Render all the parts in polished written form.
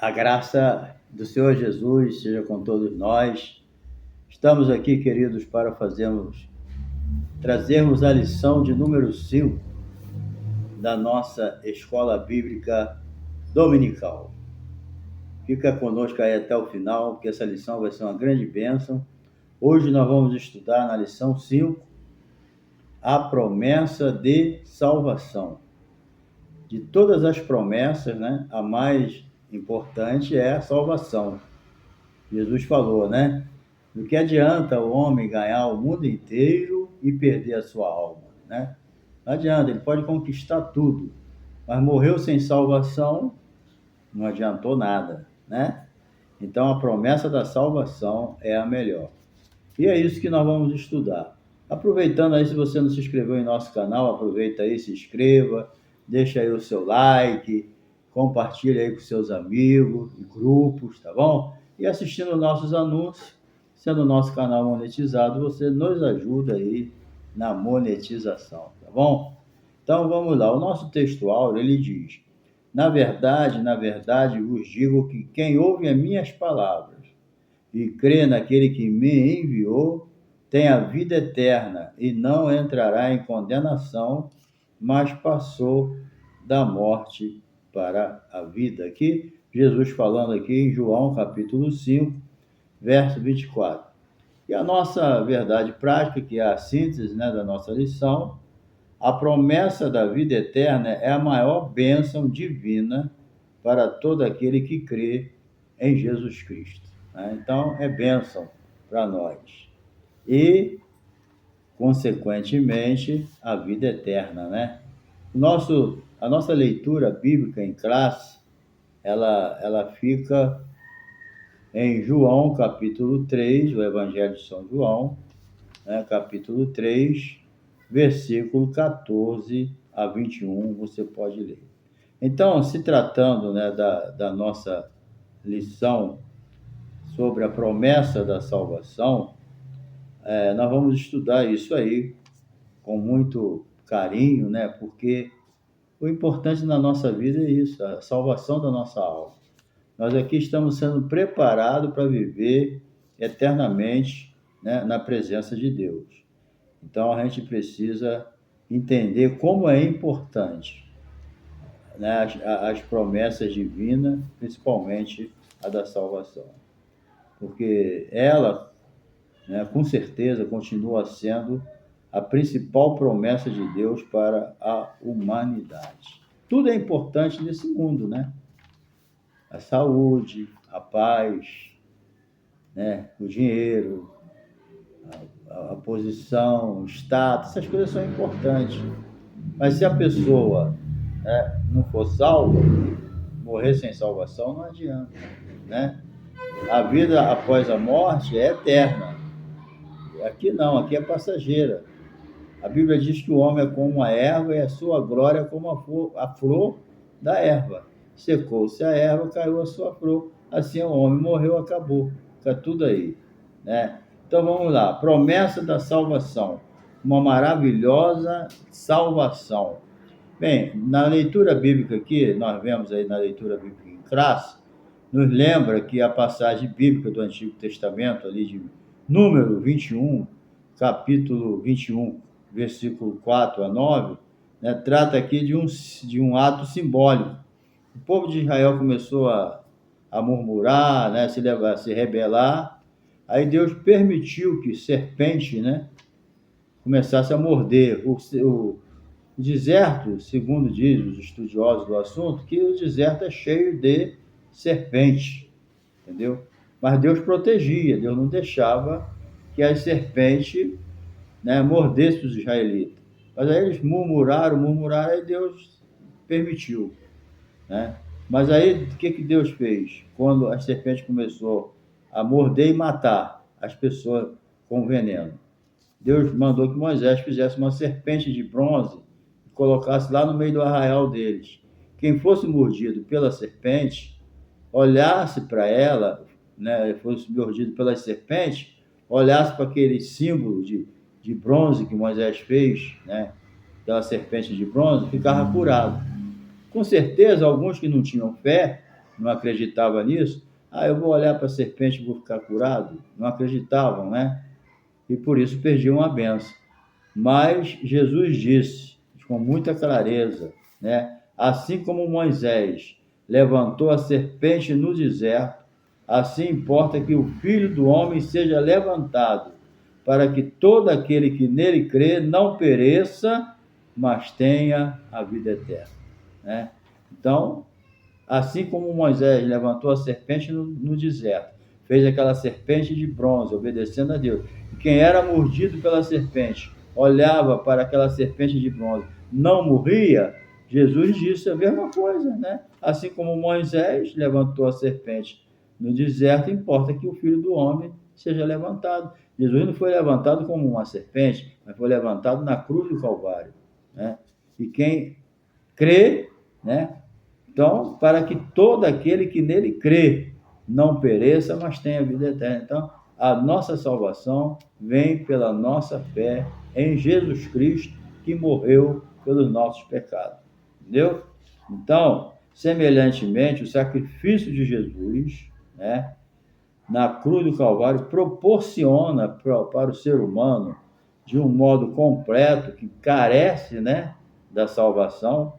A graça do Senhor Jesus seja com todos nós. Estamos aqui, queridos, para trazermos a lição de número 5 da nossa Escola Bíblica Dominical. Fica conosco aí até o final, porque essa lição vai ser uma grande bênção. Hoje nós vamos estudar na lição 5 a promessa de salvação. De todas as promessas, a mais importante é a salvação. Jesus falou, Do que adianta o homem ganhar o mundo inteiro e perder a sua alma, Não adianta, ele pode conquistar tudo, mas morreu sem salvação, não adiantou nada, Então a promessa da salvação é a melhor. E é isso que nós vamos estudar. Aproveitando aí, se você não se inscreveu em nosso canal, aproveita aí, se inscreva, deixa aí o seu like, compartilha aí com seus amigos e grupos, tá bom? E assistindo nossos anúncios, sendo o nosso canal monetizado, você nos ajuda aí na monetização, tá bom? Então vamos lá, o nosso texto áureo, ele diz: na verdade, vos digo que quem ouve as minhas palavras e crê naquele que me enviou, tem a vida eterna e não entrará em condenação, mas passou da morte para a vida. Aqui, Jesus falando aqui em João, capítulo 5, verso 24. E a nossa verdade prática, que é a síntese da nossa lição, a promessa da vida eterna é a maior bênção divina para todo aquele que crê em Jesus Cristo. Então, é bênção para nós. E, consequentemente, a vida eterna, A nossa leitura bíblica em classe, ela fica em João, capítulo 3, o Evangelho de São João, capítulo 3, versículo 14 a 21, você pode ler. Então, se tratando da nossa lição sobre a promessa da salvação, nós vamos estudar isso aí com muito carinho, porque o importante na nossa vida é isso, a salvação da nossa alma. Nós aqui estamos sendo preparados para viver eternamente, na presença de Deus. Então, a gente precisa entender como é importante as promessas divinas, principalmente a da salvação. Porque ela, com certeza, continua sendo a principal promessa de Deus para a humanidade. Tudo é importante nesse mundo, A saúde, a paz, o dinheiro, a posição, o status, essas coisas são importantes. Mas se a pessoa não for salva, morrer sem salvação não adianta, A vida após a morte é eterna. Aqui não, aqui é passageira. A Bíblia diz que o homem é como a erva e a sua glória é como a flor da erva. Secou-se a erva, caiu a sua flor. Assim o homem morreu, acabou. Fica tudo aí, Então vamos lá. Promessa da salvação. Uma maravilhosa salvação. Bem, na leitura bíblica aqui, nós vemos aí na leitura bíblica em classe, nos lembra que a passagem bíblica do Antigo Testamento, ali de Número 21, capítulo 21, versículo 4 a 9, trata aqui de um ato simbólico. O povo de Israel começou a murmurar, se rebelar. Aí Deus permitiu que serpente, começasse a morder. O deserto, segundo diz os estudiosos do assunto, que o deserto é cheio de serpente, entendeu? Mas Deus protegia, Deus não deixava que as serpentes mordessem os israelitas. Mas aí eles murmuraram, e Deus permitiu, Mas aí, o que Deus fez? Quando a serpente começou a morder e matar as pessoas com veneno, Deus mandou que Moisés fizesse uma serpente de bronze e colocasse lá no meio do arraial deles. Quem fosse mordido pela serpente, olhasse para ela, fosse mordido pela serpente, olhasse para aquele símbolo de bronze que Moisés fez, aquela serpente de bronze, ficava curado. Com certeza, alguns que não tinham fé não acreditavam nisso, eu vou olhar para a serpente e vou ficar curado. Não acreditavam, né? E por isso perdiam a bênção. Mas Jesus disse, com muita clareza, né? Assim como Moisés levantou a serpente no deserto, assim importa que o Filho do Homem seja levantado, para que todo aquele que nele crê não pereça, mas tenha a vida eterna, né? Então, assim como Moisés levantou a serpente no deserto, fez aquela serpente de bronze, obedecendo a Deus. E quem era mordido pela serpente, olhava para aquela serpente de bronze, não morria, Jesus disse a mesma coisa, né? Assim como Moisés levantou a serpente no deserto, importa que o Filho do Homem seja levantado. Jesus não foi levantado como uma serpente, mas foi levantado na cruz do Calvário, né? E quem crê, né? Então, para que todo aquele que nele crê não pereça, mas tenha vida eterna. Então, a nossa salvação vem pela nossa fé em Jesus Cristo, que morreu pelos nossos pecados. Entendeu? Então, semelhantemente, o sacrifício de Jesus, né, na cruz do Calvário, proporciona para o ser humano, de um modo completo, que carece, né, da salvação.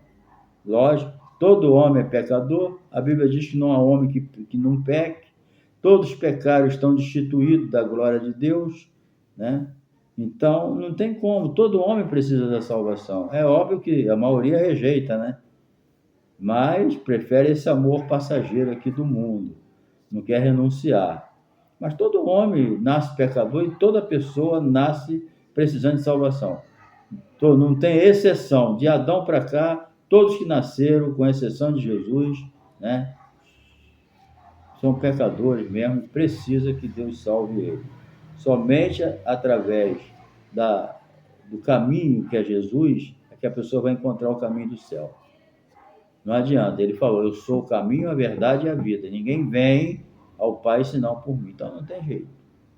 Lógico, todo homem é pecador, a Bíblia diz que não há homem que não peque, todos os pecados estão destituídos da glória de Deus, né? Então, não tem como, todo homem precisa da salvação. É óbvio que a maioria rejeita, né? Mas prefere esse amor passageiro aqui do mundo, não quer renunciar. Mas todo homem nasce pecador e toda pessoa nasce precisando de salvação. Então, não tem exceção, de Adão para cá, todos que nasceram, com exceção de Jesus, né, são pecadores mesmo, precisa que Deus salve ele. Somente através do caminho que é Jesus, é que a pessoa vai encontrar o caminho do céu. Não adianta, ele falou, eu sou o caminho, a verdade e a vida. Ninguém vem ao Pai senão por mim. Então não tem jeito.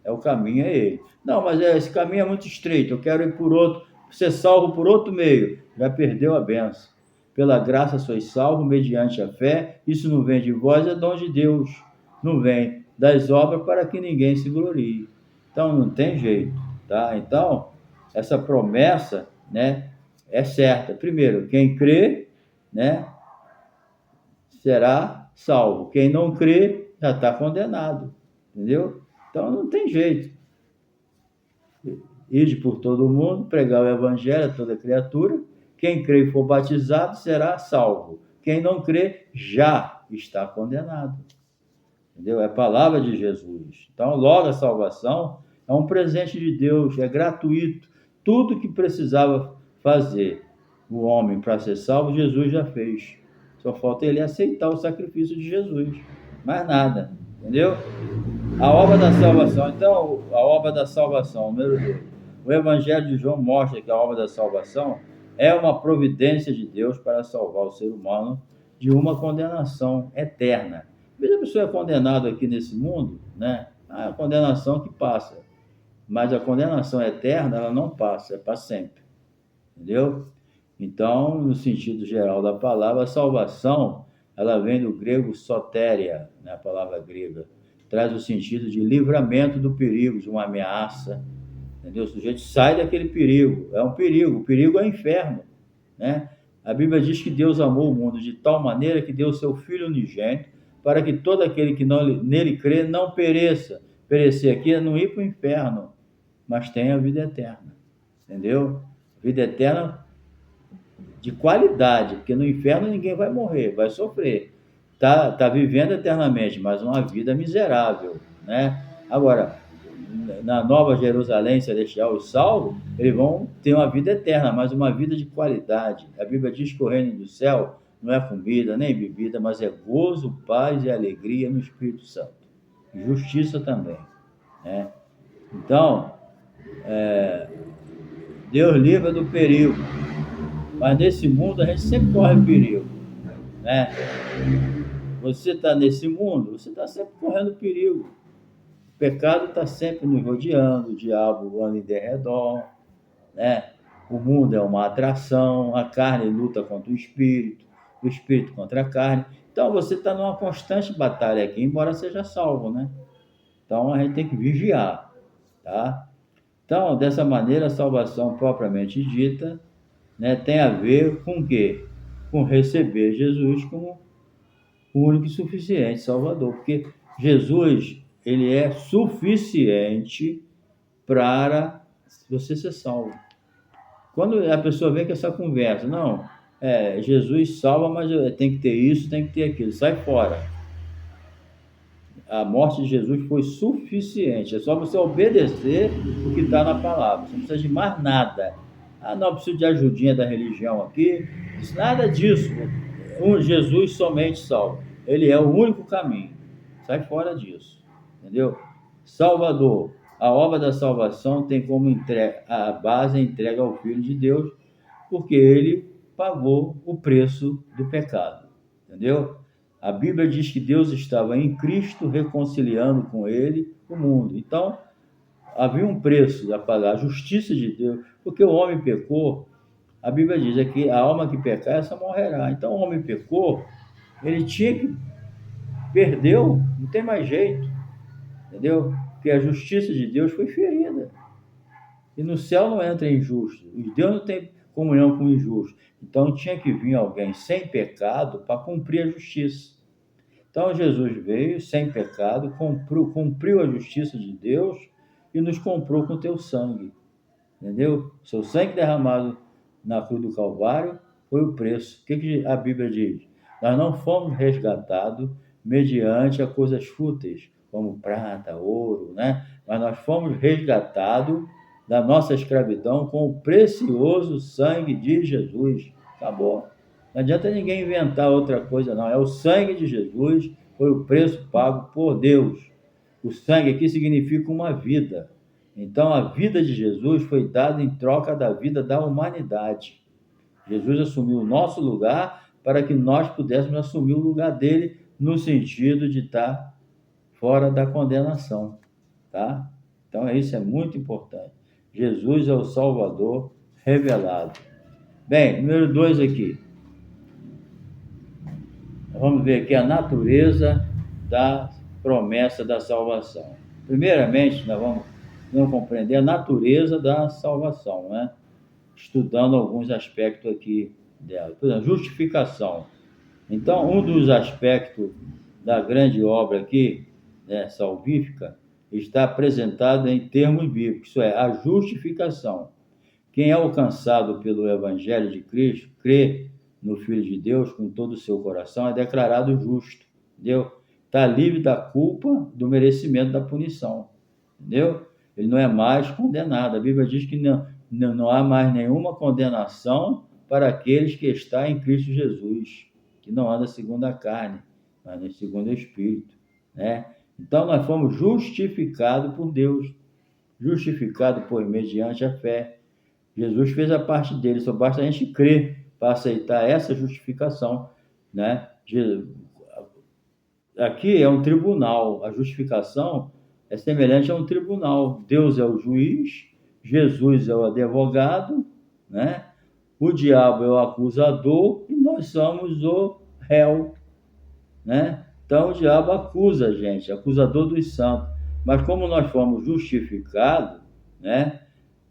O caminho é ele. Não, mas esse caminho é muito estreito, eu quero ir por outro, ser salvo por outro meio. Já perdeu a benção. Pela graça sois salvo, mediante a fé. Isso não vem de vós, é dom de Deus. Não vem das obras para que ninguém se glorie. Então não tem jeito, tá? Então, essa promessa, né, é certa. Primeiro, quem crê, né, será salvo. Quem não crê já está condenado, entendeu? Então não tem jeito. Ide por todo mundo, pregar o evangelho a toda criatura. Quem crê e for batizado será salvo. Quem não crê já está condenado. Entendeu? É a palavra de Jesus. Então, logo a salvação é um presente de Deus, é gratuito. Tudo que precisava fazer o homem para ser salvo, Jesus já fez. Só falta ele aceitar o sacrifício de Jesus. Mais nada. Entendeu? A obra da salvação. Então, a obra da salvação, número 2. O Evangelho de João mostra que a obra da salvação é uma providência de Deus para salvar o ser humano de uma condenação eterna. Às vezes a pessoa é condenada aqui nesse mundo, né? A condenação que passa. Mas a condenação eterna, ela não passa, é para sempre. Entendeu? Então, no sentido geral da palavra, a salvação, ela vem do grego sotéria, né? A palavra grega. Traz o sentido de livramento do perigo, de uma ameaça. Entendeu? O sujeito sai daquele perigo. É um perigo. O perigo é o inferno, né? A Bíblia diz que Deus amou o mundo de tal maneira que deu seu Filho unigênito para que todo aquele que nele crê não pereça. Perecer aqui é não ir para o inferno, mas tenha a vida eterna. Entendeu? Vida eterna de qualidade, porque no inferno ninguém vai morrer, vai sofrer. Tá vivendo eternamente, mas uma vida miserável, né? Agora, na Nova Jerusalém Celestial, os salvos, eles vão ter uma vida eterna, mas uma vida de qualidade. A Bíblia diz que o reino do céu não é comida nem bebida, mas é gozo, paz e alegria no Espírito Santo. Justiça também, né? Então, Deus livra do perigo, mas nesse mundo a gente sempre corre perigo, né? Você está nesse mundo, você está sempre correndo perigo. O pecado está sempre nos rodeando, o diabo anda em derredor, né? O mundo é uma atração, a carne luta contra o espírito contra a carne. Então, você está numa constante batalha aqui, embora seja salvo, né? Então, a gente tem que vigiar, tá? Então, dessa maneira, a salvação propriamente dita, né, tem a ver com o quê? Com receber Jesus como o único e suficiente Salvador, porque Jesus, ele é suficiente para você ser salvo. Quando a pessoa vem com essa conversa, não, Jesus salva, mas tem que ter isso, tem que ter aquilo, sai fora. A morte de Jesus foi suficiente, é só você obedecer o que está na palavra, você não precisa de mais nada. Ah, não, preciso de ajudinha da religião aqui, nada disso. Um Jesus somente salva, ele é o único caminho, sai fora disso, entendeu? Salvador, a obra da salvação tem como a base a entrega ao Filho de Deus, porque ele pagou o preço do pecado, entendeu? A Bíblia diz que Deus estava em Cristo reconciliando com ele o mundo. Então, havia um preço a pagar, a justiça de Deus, porque o homem pecou. A Bíblia diz que a alma que pecar, essa morrerá. Então, o homem pecou, ele tinha que perdeu, não tem mais jeito, entendeu? Porque a justiça de Deus foi ferida. E no céu não entra injusto. E Deus não tem comunhão com o injusto. Então tinha que vir alguém sem pecado para cumprir a justiça. Então Jesus veio sem pecado, cumpriu a justiça de Deus e nos comprou com teu sangue. Entendeu? Seu sangue derramado na cruz do Calvário foi o preço. O que a Bíblia diz? Nós não fomos resgatados mediante a coisas fúteis, como prata, ouro, né? Mas nós fomos resgatados da nossa escravidão com o precioso sangue de Jesus. Acabou. Não adianta ninguém inventar outra coisa, não. É o sangue de Jesus, foi o preço pago por Deus. O sangue aqui significa uma vida. Então, a vida de Jesus foi dada em troca da vida da humanidade. Jesus assumiu o nosso lugar para que nós pudéssemos assumir o lugar dele no sentido de estar fora da condenação, tá? Então, isso é muito importante. Jesus é o Salvador revelado. Bem, número 2 aqui. Vamos ver aqui a natureza da promessa da salvação. Primeiramente, nós vamos compreender a natureza da salvação, né? Estudando alguns aspectos aqui dela. Por exemplo, justificação. Então, um dos aspectos da grande obra aqui, né, salvífica, está apresentado em termos bíblicos, isso é, a justificação. Quem é alcançado pelo Evangelho de Cristo, crê no Filho de Deus com todo o seu coração, é declarado justo, entendeu? Está livre da culpa, do merecimento da punição, entendeu? Ele não é mais condenado. A Bíblia diz que não há mais nenhuma condenação para aqueles que estão em Cristo Jesus, que não anda segundo a carne, mas segundo o Espírito, né? Então, nós fomos justificados por Deus, justificados mediante a fé. Jesus fez a parte dele, só basta a gente crer para aceitar essa justificação, né? Aqui é um tribunal, a justificação é semelhante a um tribunal. Deus é o juiz, Jesus é o advogado, né? O diabo é o acusador e nós somos o réu, né? Então o diabo acusa a gente, acusador dos santos. Mas como nós fomos justificados, né?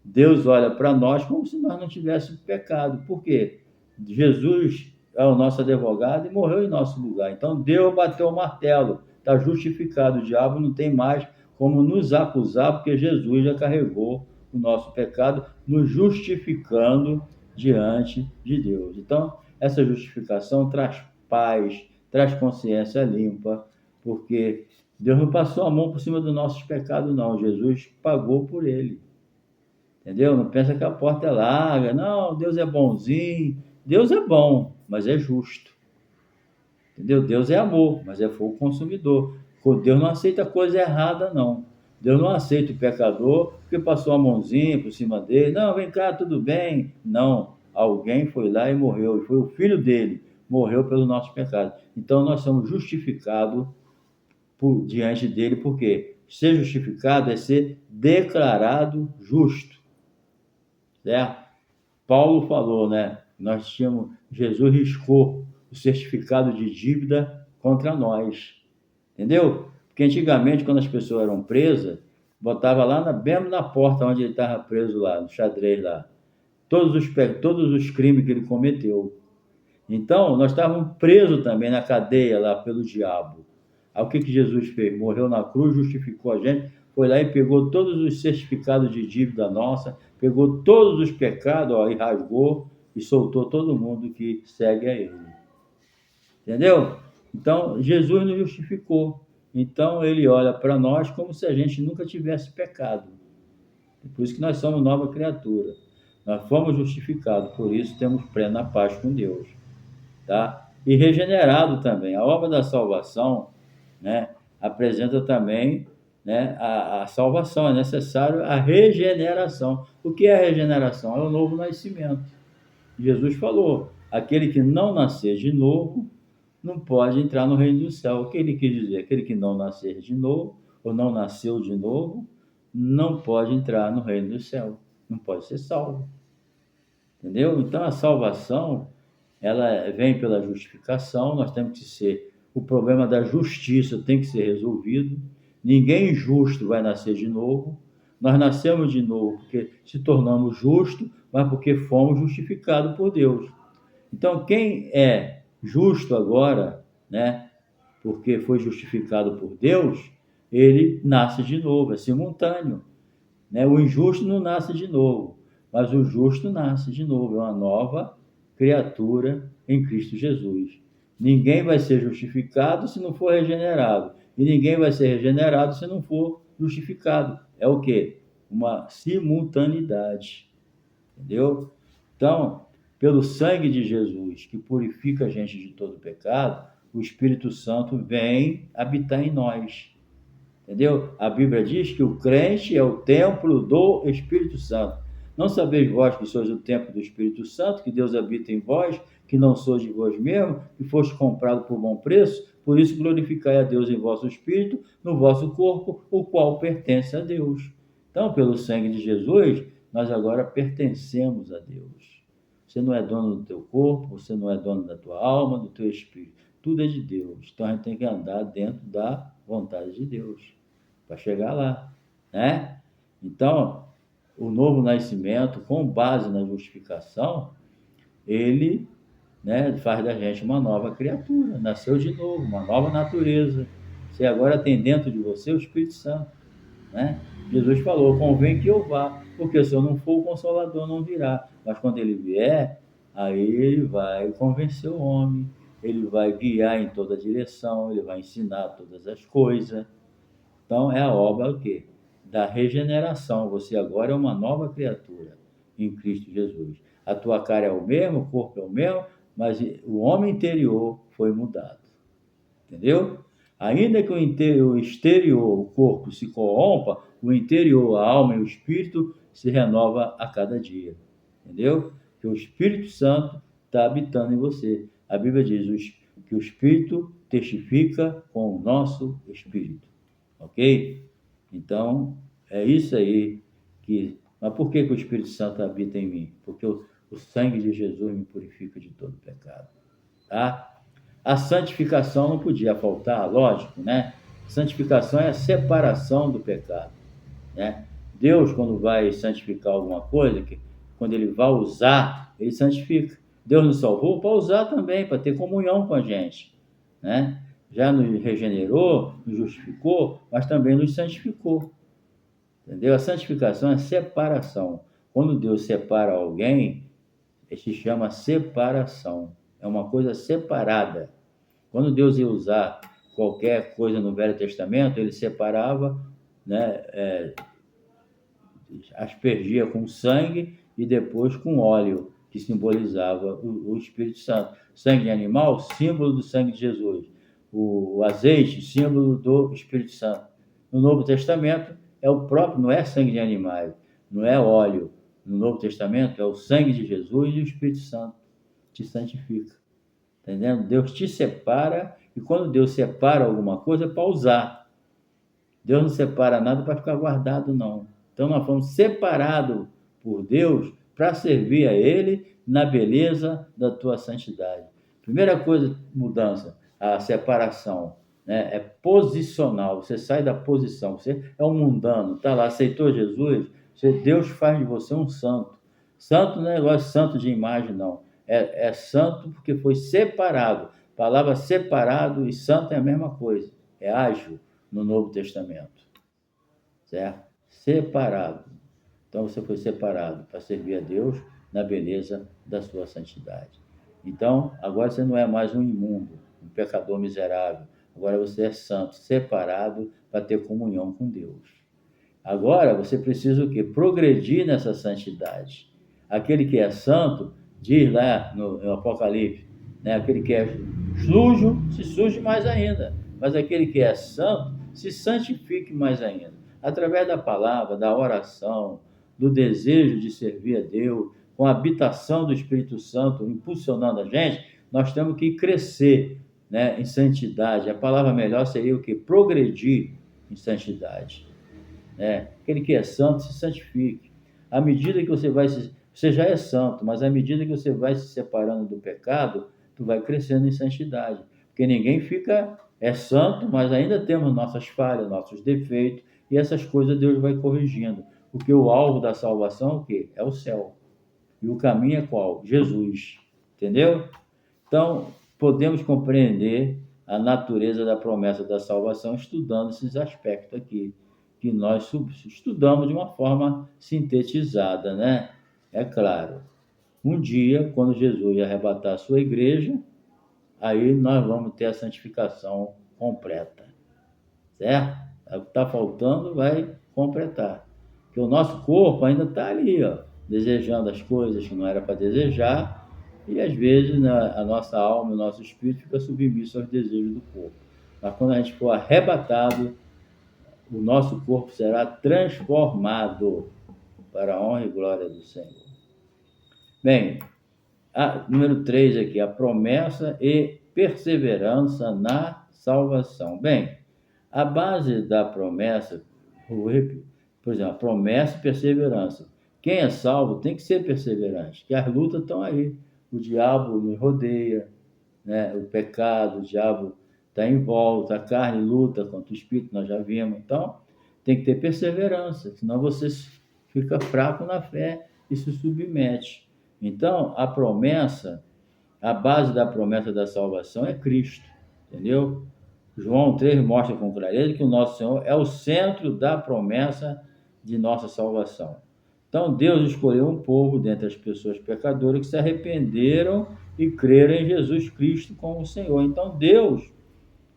Deus olha para nós como se nós não tivéssemos pecado. Por quê? Jesus é o nosso advogado e morreu em nosso lugar. Então Deus bateu o martelo, está justificado. O diabo não tem mais como nos acusar, porque Jesus já carregou o nosso pecado, nos justificando diante de Deus. Então, essa justificação traz paz, traz consciência limpa, porque Deus não passou a mão por cima dos nossos pecados, não. Jesus pagou por ele. Entendeu? Não pensa que a porta é larga. Não, Deus é bonzinho. Deus é bom, mas é justo. Entendeu? Deus é amor, mas é fogo consumidor. Deus não aceita coisa errada, não. Deus não aceita o pecador porque passou a mãozinha por cima dele. Não, vem cá, tudo bem. Não. Alguém foi lá e morreu. E foi o filho dele. Morreu pelos nossos pecados. Então, nós somos justificados diante dele. Por quê? Ser justificado é ser declarado justo. Certo? Paulo falou, né? Jesus riscou o certificado de dívida contra nós. Entendeu? Porque antigamente, quando as pessoas eram presas, botava lá mesmo na porta onde ele estava preso lá, no xadrez lá, todos os crimes que ele cometeu. Então, nós estávamos presos também na cadeia lá pelo diabo. Aí o que Jesus fez? Morreu na cruz, justificou a gente, foi lá e pegou todos os certificados de dívida nossa, pegou todos os pecados, ó, e rasgou e soltou todo mundo que segue a ele. Entendeu? Então, Jesus nos justificou. Então, ele olha para nós como se a gente nunca tivesse pecado. Por isso que nós somos nova criatura. Nós fomos justificados, por isso temos plena paz com Deus. Tá? E regenerado também. A obra da salvação, né, apresenta também, né, a salvação. É necessário a regeneração. O que é a regeneração? É o novo nascimento. Jesus falou, aquele que não nascer de novo não pode entrar no reino do céu. O que ele quis dizer? Aquele que não nascer de novo, ou não nasceu de novo, não pode entrar no reino do céu. Não pode ser salvo. Entendeu? Então, a salvação, ela vem pela justificação, nós temos que ser... O problema da justiça tem que ser resolvido. Ninguém justo vai nascer de novo. Nós nascemos de novo porque se tornamos justos, mas porque fomos justificados por Deus. Então, quem é justo agora, né, porque foi justificado por Deus, ele nasce de novo, é simultâneo. Né? O injusto não nasce de novo, mas o justo nasce de novo, é uma nova criatura em Cristo Jesus. Ninguém vai ser justificado se não for regenerado, e ninguém vai ser regenerado se não for justificado. É o quê? Uma simultaneidade, entendeu? Então, pelo sangue de Jesus, que purifica a gente de todo pecado, o Espírito Santo vem habitar em nós. Entendeu? A Bíblia diz que o crente é o templo do Espírito Santo. Não sabeis vós que sois o templo do Espírito Santo, que Deus habita em vós, que não sois de vós mesmo, que foste comprado por bom preço? Por isso glorificai a Deus em vosso espírito, no vosso corpo, o qual pertence a Deus. Então, pelo sangue de Jesus, nós agora pertencemos a Deus. Você não é dono do teu corpo, você não é dono da tua alma, do teu espírito. Tudo é de Deus. Então, a gente tem que andar dentro da vontade de Deus para chegar lá, né? Então, o novo nascimento, com base na justificação, ele, né, faz da gente uma nova criatura, nasceu de novo, uma nova natureza. Você agora tem dentro de você o Espírito Santo, né? Jesus falou, convém que eu vá, porque se eu não for, o Consolador não virá. Mas quando ele vier, aí ele vai convencer o homem, ele vai guiar em toda direção, ele vai ensinar todas as coisas. Então, é a obra o quê? Da regeneração. Você agora é uma nova criatura em Cristo Jesus. A tua cara é o mesmo, o corpo é o mesmo, mas o homem interior foi mudado. Entendeu? Ainda que o exterior, o corpo, se corrompa, o interior, a alma e o espírito se renova a cada dia. Entendeu? Que o Espírito Santo está habitando em você. A Bíblia diz que o Espírito testifica com o nosso espírito. Ok? Então, é isso aí que... Mas por que o Espírito Santo habita em mim? Porque o sangue de Jesus me purifica de todo pecado. Tá? A santificação não podia faltar, lógico, né? Santificação é a separação do pecado, né? Deus, quando vai santificar alguma coisa, quando ele vai usar, ele santifica. Deus nos salvou para usar também, para ter comunhão com a gente, né? Já nos regenerou, nos justificou, mas também nos santificou. Entendeu? A santificação é separação. Quando Deus separa alguém, se chama separação. É uma coisa separada. Quando Deus ia usar qualquer coisa no Velho Testamento, ele separava, né, aspergia com sangue e depois com óleo, que simbolizava o Espírito Santo. Sangue de animal, símbolo do sangue de Jesus. O azeite, símbolo do Espírito Santo. No Novo Testamento, é o próprio, não é sangue de animais, não é óleo. No Novo Testamento, é o sangue de Jesus e o Espírito Santo te santifica. Entendendo? Deus te separa, e quando Deus separa alguma coisa, é para usar. Deus não separa nada para ficar guardado, não. Então, nós fomos separados por Deus para servir a Ele na beleza da tua santidade. Primeira coisa, mudança, a separação, né? É posicional. Você sai da posição. Você é um mundano, tá lá, aceitou Jesus, Deus faz de você um santo. Santo não é negócio santo de imagem, não. É santo porque foi separado. A palavra separado e santo é a mesma coisa. É ágil no Novo Testamento, certo? Separado. Então você foi separado para servir a Deus na beleza da sua santidade. Então, agora você não é mais um imundo, um pecador miserável. Agora você é santo, separado para ter comunhão com Deus. Agora você precisa o quê? Progredir nessa santidade. Aquele que é santo, diz lá no Apocalipse, né? Aquele que é sujo, se suje mais ainda. Mas aquele que é santo, se santifique mais ainda. Através da palavra, da oração, do desejo de servir a Deus, com a habitação do Espírito Santo impulsionando a gente, nós temos que crescer, né, em santidade. A palavra melhor seria o quê? Progredir em santidade. Aquele que é santo se santifique. À medida que você já é santo, mas à medida que você vai se separando do pecado, tu vai crescendo em santidade. Porque ninguém é santo, mas ainda temos nossas falhas, nossos defeitos, e essas coisas Deus vai corrigindo. Porque o alvo da salvação é o quê? É o céu. E o caminho é qual? Jesus. Entendeu? Então, podemos compreender a natureza da promessa da salvação estudando esses aspectos aqui, que nós estudamos de uma forma sintetizada, né? É claro, um dia, quando Jesus arrebatar a sua igreja, aí nós vamos ter a santificação completa, certo? O que está faltando vai completar. Porque o nosso corpo ainda está ali, ó, desejando as coisas que não era para desejar, e às vezes a nossa alma, o nosso espírito fica submisso aos desejos do corpo. Mas quando a gente for arrebatado, o nosso corpo será transformado para a honra e glória do Senhor. Bem, número 3 aqui, a promessa e perseverança na salvação. Bem, a base da promessa, por exemplo, a promessa e perseverança. Quem é salvo tem que ser perseverante, que as lutas estão aí. O diabo nos rodeia, né? O pecado, o diabo está em volta, a carne luta contra o espírito, nós já vimos. Então, tem que ter perseverança, senão você fica fraco na fé e se submete. Então, a base da promessa da salvação é Cristo, entendeu? João 3 mostra com clareza que o nosso Senhor é o centro da promessa de nossa salvação. Então, Deus escolheu um povo dentre as pessoas pecadoras que se arrependeram e creram em Jesus Cristo como Senhor. Então, Deus,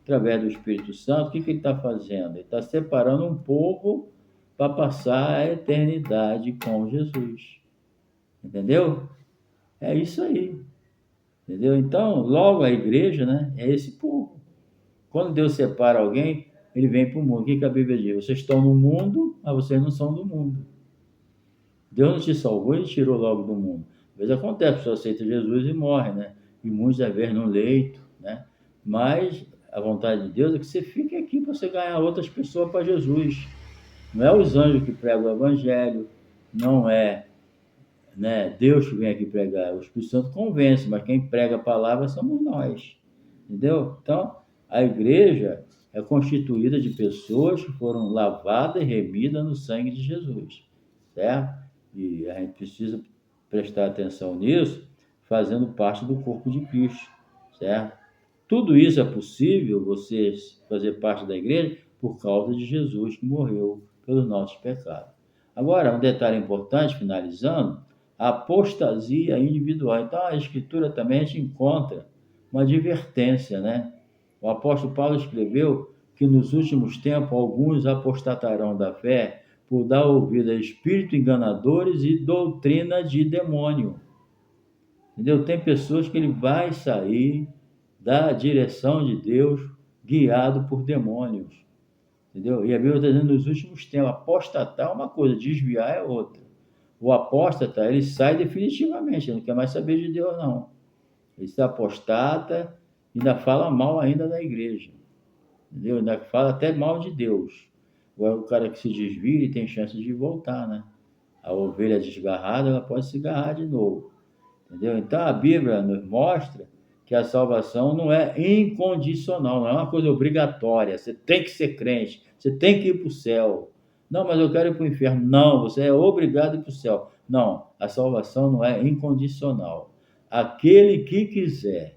através do Espírito Santo, o que ele está fazendo? Ele está separando um povo para passar a eternidade com Jesus. Entendeu? É isso aí. Entendeu? Então, logo a igreja, né, é esse povo. Quando Deus separa alguém, ele vem para o mundo. O que a Bíblia diz? Vocês estão no mundo, mas vocês não são do mundo. Deus não te salvou e tirou logo do mundo. Às vezes acontece, a pessoa aceita Jesus e morre, né? E muitos, às vezes, no leito, né? Mas a vontade de Deus é que você fique aqui para você ganhar outras pessoas para Jesus. Não é os anjos que pregam o evangelho, não é, né, Deus que vem aqui pregar. O Espírito Santo convence, mas quem prega a palavra somos nós. Entendeu? Então, a igreja é constituída de pessoas que foram lavadas e remidas no sangue de Jesus, certo? E a gente precisa prestar atenção nisso, fazendo parte do corpo de Cristo, certo? Tudo isso é possível, você fazer parte da igreja, por causa de Jesus que morreu pelos nossos pecados. Agora, um detalhe importante, finalizando, a apostasia individual. Então, a Escritura também a gente encontra uma advertência, né? O apóstolo Paulo escreveu que nos últimos tempos alguns apostatarão da fé por dar ouvido a espíritos enganadores e doutrina de demônio. Entendeu? Tem pessoas que ele vai sair da direção de Deus guiado por demônios. Entendeu? E a Bíblia está dizendo nos últimos tempos, apostatar é uma coisa, desviar é outra. O apóstata, ele sai definitivamente, ele não quer mais saber de Deus, não. Ele se apostata e ainda fala mal ainda da igreja. Entendeu? Ainda fala até mal de Deus. Agora, o cara que se desvia, ele tem chance de voltar, né? A ovelha desgarrada, ela pode se agarrar de novo. Entendeu? Então, a Bíblia nos mostra que a salvação não é incondicional, não é uma coisa obrigatória. Você tem que ser crente, você tem que ir para o céu. Não, mas eu quero ir para o inferno. Não, você é obrigado a ir para o céu. Não, a salvação não é incondicional. Aquele que quiser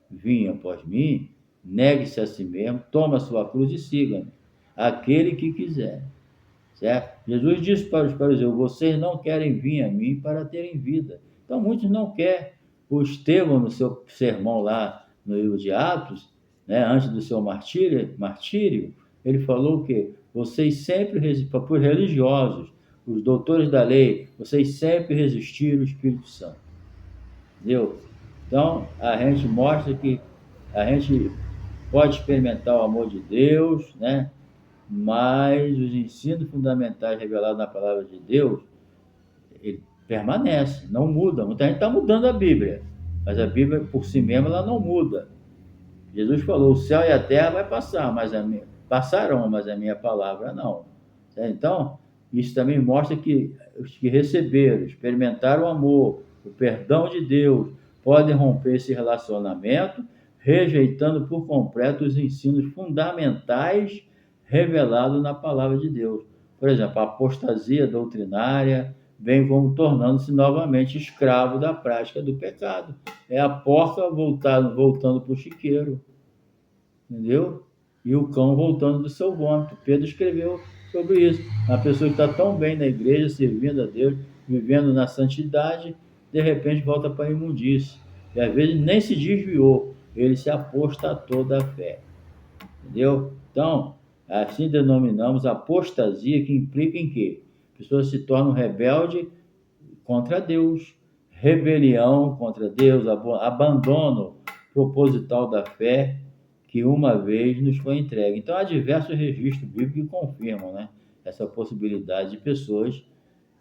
vir após mim, negue-se a si mesmo, toma a sua cruz e siga-me. Aquele que quiser. Certo? Jesus disse para os fariseus: vocês não querem vir a mim para terem vida. Então, muitos não querem. O Estevão, no seu sermão lá no livro de Atos, né, antes do seu martírio, ele falou que vocês sempre, para os religiosos, os doutores da lei, vocês sempre resistiram ao Espírito Santo. Entendeu? Então, a gente mostra que a gente pode experimentar o amor de Deus, né? Mas os ensinos fundamentais revelados na palavra de Deus, ele permanece, não muda. Muita gente está mudando a Bíblia, mas a Bíblia por si mesma ela não muda. Jesus falou: o céu e a terra vai passar, passarão, mas a minha palavra não. Então, isso também mostra que os que receberam, experimentaram o amor, o perdão de Deus, podem romper esse relacionamento, rejeitando por completo os ensinos fundamentais revelados na palavra de Deus. Por exemplo, a apostasia doutrinária, bem como tornando-se novamente escravo da prática do pecado. É a porca voltando para o chiqueiro, entendeu? E o cão voltando do seu vômito. Pedro escreveu sobre isso. A pessoa que está tão bem na igreja, servindo a Deus, vivendo na santidade, de repente volta para a imundície. E às vezes nem se desviou, ele se apostatou da fé. Entendeu? Então, assim denominamos apostasia, que implica em quê? A pessoa se torna um rebelde contra Deus, rebelião contra Deus, abandono proposital da fé que uma vez nos foi entregue. Então, há diversos registros bíblicos que confirmam, né, essa possibilidade de pessoas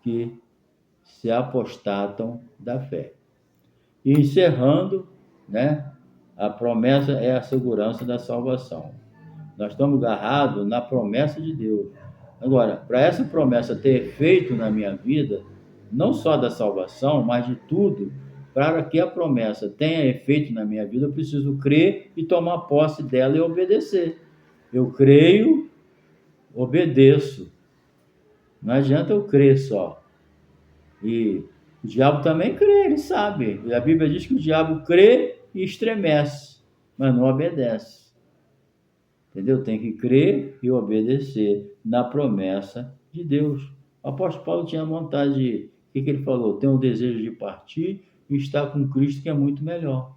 que se apostatam da fé. E encerrando, né, a promessa é a segurança da salvação. Nós estamos agarrados na promessa de Deus. Agora, para essa promessa ter efeito na minha vida, não só da salvação, mas de tudo, para que a promessa tenha efeito na minha vida, eu preciso crer e tomar posse dela e obedecer. Eu creio, obedeço. Não adianta eu crer só. E o diabo também crê, ele sabe. A Bíblia diz que o diabo crê e estremece, mas não obedece. Entendeu? Tem que crer e obedecer na promessa de Deus. O apóstolo Paulo tinha vontade de... O que ele falou? Tem o desejo de partir e estar com Cristo, que é muito melhor.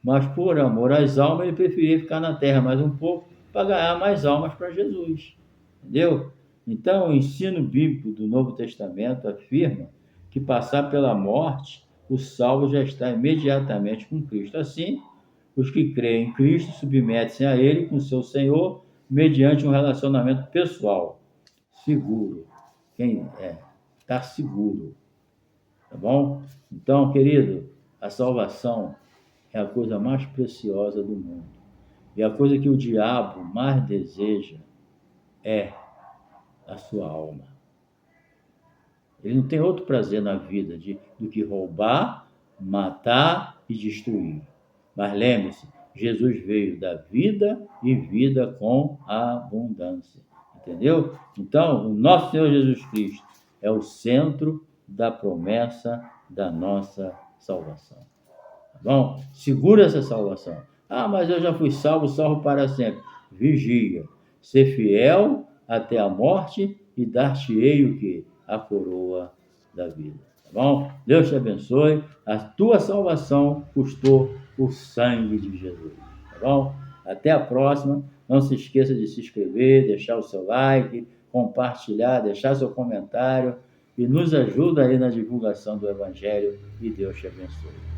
Mas por amor às almas, ele preferia ficar na terra mais um pouco para ganhar mais almas para Jesus. Entendeu? Então, o ensino bíblico do Novo Testamento afirma que passar pela morte, o salvo já está imediatamente com Cristo. Assim, os que creem em Cristo submetem-se a Ele com seu Senhor mediante um relacionamento pessoal, seguro. Quem está seguro, tá bom? Então, querido, a salvação é a coisa mais preciosa do mundo. E a coisa que o diabo mais deseja é a sua alma. Ele não tem outro prazer na vida do que roubar, matar e destruir. Mas lembre-se, Jesus veio da vida e vida com abundância. Entendeu? Então, o nosso Senhor Jesus Cristo é o centro da promessa da nossa salvação. Tá bom? Segura essa salvação. Ah, mas eu já fui salvo para sempre. Vigia. Ser fiel até a morte e dar-te-ei o quê? A coroa da vida. Tá bom? Deus te abençoe. A tua salvação custou o sangue de Jesus. Tá bom? Até a próxima. Não se esqueça de se inscrever, deixar o seu like, compartilhar, deixar seu comentário e nos ajuda aí na divulgação do Evangelho. E Deus te abençoe.